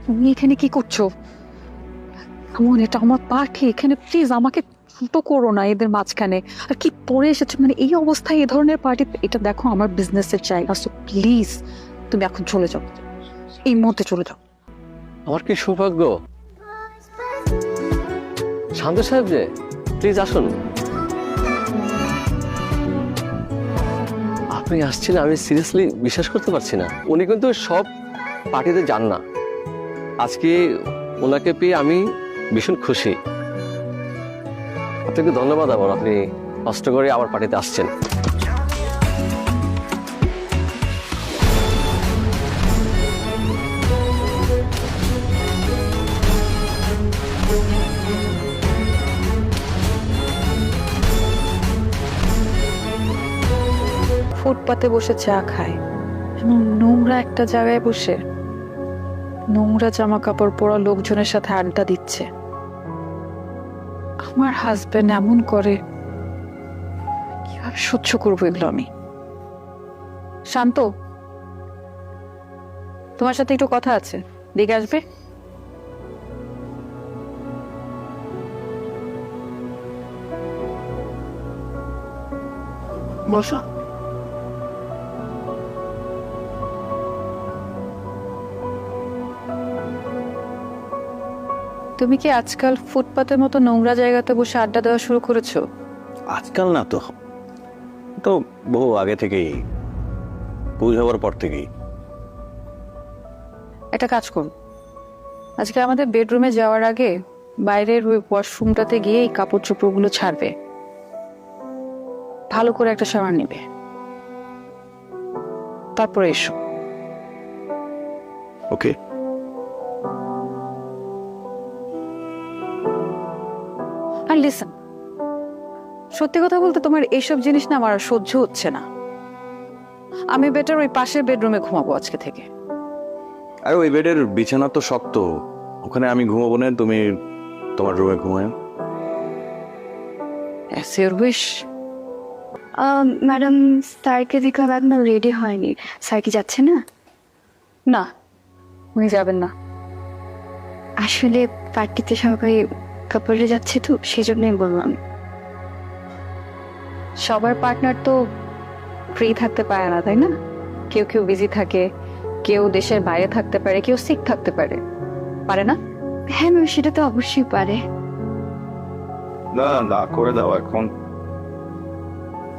তুমি এখানে কি করছো? এমন এটা আমার পার্টি, এখানে প্লিজ আমাকে ছোট করো না এদের মাঝখানে। আর কি পরে এসেছো, মানে এই অবস্থায় এই ধরনের পার্টি? এটা দেখো আমার বিজনেসের জায়গা, সো প্লিজ তুমি এখন চলে যাও, এই মুহূর্তে চলে যাও। আমার কি সৌভাগ্য। শান্ত সাহেব যে, প্লিজ আসুন। আপনি আসছেন, আমি সিরিয়াসলি বিশ্বাস করতে পারছি না। উনি কিন্তু সব পার্টিতে যান না। আজকে ওনাকে পেয়ে আমি ভীষণ খুশি। আপনাকে ধন্যবাদ আবার, আপনি কষ্ট করে আমার পার্টিতে আসছেন। ফুটপাতে বসে চা খায়, এমন নোংরা একটা জায়গায় বসে নোংরা জামা কাপড় পরা লোকজনের সাথে আড্ডা দিচ্ছে। আমার হাজবেন্ড এমন করে, কিভাবে সহ্য করবো এগুলো আমি? শান্ত, তোমার সাথে একটু কথা আছে, দেখে আসবে? বসো। তুমি কি আজকাল ফুটপাতের মতো নোংরা জায়গাতে বসে আড্ডা দেওয়া শুরু করেছো? আজকাল না তো, তো বহু আগে থেকেই, বুঝ হওয়ার পর থেকেই। একটা কাজ করুন, আজকে আমাদের বেডরুমে যাওয়ার আগে বাইরের ওই ওয়াশরুমটাতে গিয়ে এই কাপড় চোপড়গুলো ছাড়বে, ভালো করে একটা শাওয়ার নেবে, তারপরে এসো। ওকে। আর লিসেন, সত্যি কথা বলতে তোমার এইসব জিনিস না আমার আর সহ্য হচ্ছে না। আমি বেটার ওই পাশের বেডরুমে ঘুমাবো আজকে থেকে। আর ওই বেডের বিছানা তো শক্ত, ওখানে আমি ঘুমাবো না, তুমি তোমার রুমে ঘুমায়। As your wish. ম্যাডাম, স্যারকে দেখলাম এখনো রেডি হয়নি। স্যার কি যাচ্ছে না? না, উনি যাবেন না। আসলে পার্টিতে সবাই কাপড়ে যাচ্ছে তো, সেই জন্যই বললাম। সবার পার্টনার তো ফ্রি থাকতে পারে না, তাই না? কেউ কেউ বিজি থাকে, কেউ দেশের বাইরে থাকতে পারে, কেউ সিক থাকতে পারে, পারে না? হ্যাঁ ম্যাম, সেটা তো অবশ্যই পারে। না না করে দাও এখন,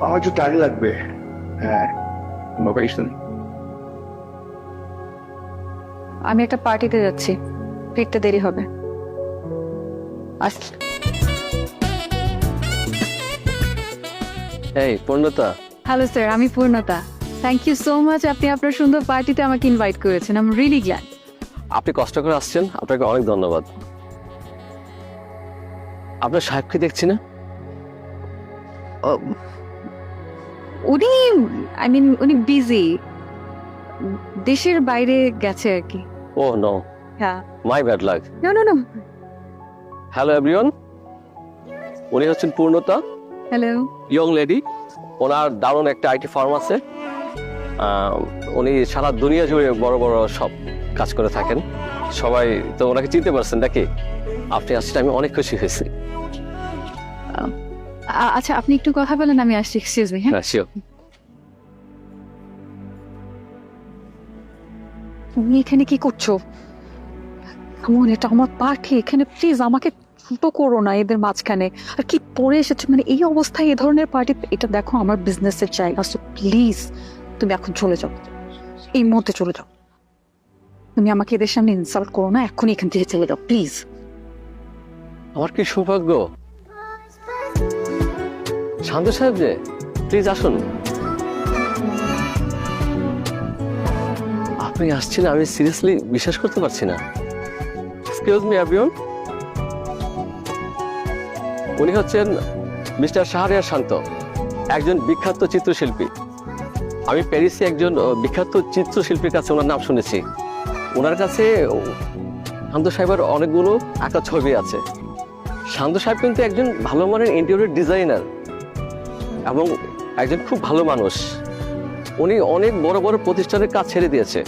আমার একটু টাইম লাগবে। হ্যাঁ, নো পেশেন। আমি একটা পার্টিতে যাচ্ছি, ফিরতে দেরি হবে। আচ্ছা। এই পূর্ণতা, হ্যালো স্যার, আমি পূর্ণতা। থ্যাংক ইউ সো মাচ, আপনি আপনার সুন্দর পার্টিতে আমাকে ইনভাইট করেছেন। I am really glad. আপনি কষ্ট করে আসছেন, আপনাকে অনেক ধন্যবাদ। আপনার সাহেবকে দেখছি না। উনি, আই মিন উনি বিজি, দেশের বাইরে গেছে আর কি। ও নো, হ্যাঁ। My bad luck. No no no. Hello everyone, উনি হচ্ছেন পূর্ণতা, হ্যালো। Young lady. ওনার দারুণ একটা আইটি ফার্ম আছে। উনি সারা দুনিয়া জুড়ে বড় বড় সব কাজ করে থাকেন। সবাই তো ওনাকে চিনতে পারছেন নাকি? আপনি আসছেন, আমি অনেক খুশি হয়েছি। আচ্ছা, আপনি একটু কথা বলেন, আমি আসছি। Excuse me. হ্যাঁ শিওর। তুমি এখানে কি করছো? এমন এটা আমার পার্টি, এখানে প্লিজ আমাকে ছোট করো না এদের মাঝখানে। আর কি পরে এসেছো, মানে এই অবস্থায় এই ধরনের পার্টি? এটা দেখো আমার বিজনেসের জায়গা, সো প্লিজ তুমি এখন চলে যাও, এই মুহূর্তে চলে যাও। তুমি আমাকে এদের সামনে ইনসাল্ট করো না, এখনই এখান থেকে চলে যাও প্লিজ। আমার কি সৌভাগ্য। শান্ত সাহেব যে, প্লিজ আসুন। আপনি আসছেন, আমি সিরিয়াসলি বিশ্বাস করতে পারছি না। এক্সকিউজ মি এভরিওয়ান, উনি হচ্ছেন মিস্টার শাহরিয়ার শান্ত, একজন বিখ্যাত চিত্রশিল্পী। আমি প্যারিসে একজন বিখ্যাত চিত্রশিল্পীর কাছে ওনার নাম শুনেছি। ওনার কাছে শান্ত সাহেবের অনেকগুলো আঁকা ছবি আছে। শান্ত সাহেব কিন্তু একজন ভালো মানের ইন্টেরিয়র ডিজাইনার এবং একজন খুব ভালো মানুষ। উনি অনেক বড় বড় প্রতিষ্ঠানের কাজ ছেড়ে দিয়েছে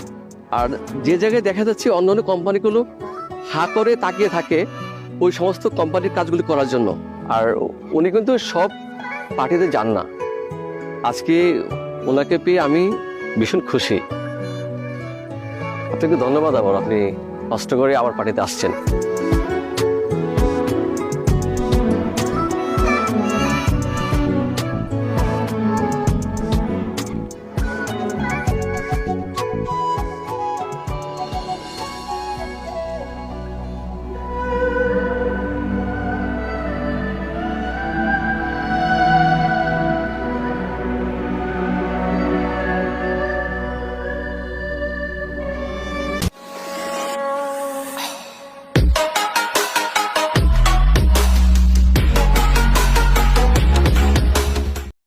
আর যে জায়গায় দেখা যাচ্ছে অন্যান্য কোম্পানিগুলো হা করে তাকিয়ে থাকে ওই সমস্ত কোম্পানির কাজগুলি করার জন্য, আর উনি কিন্তু সব পার্টিতে যান না। আজকে ওনাকে পেয়ে আমি ভীষণ খুশি। আপনাকে ধন্যবাদ আবার, আপনি কষ্ট করে আমার পার্টিতে আসছেন।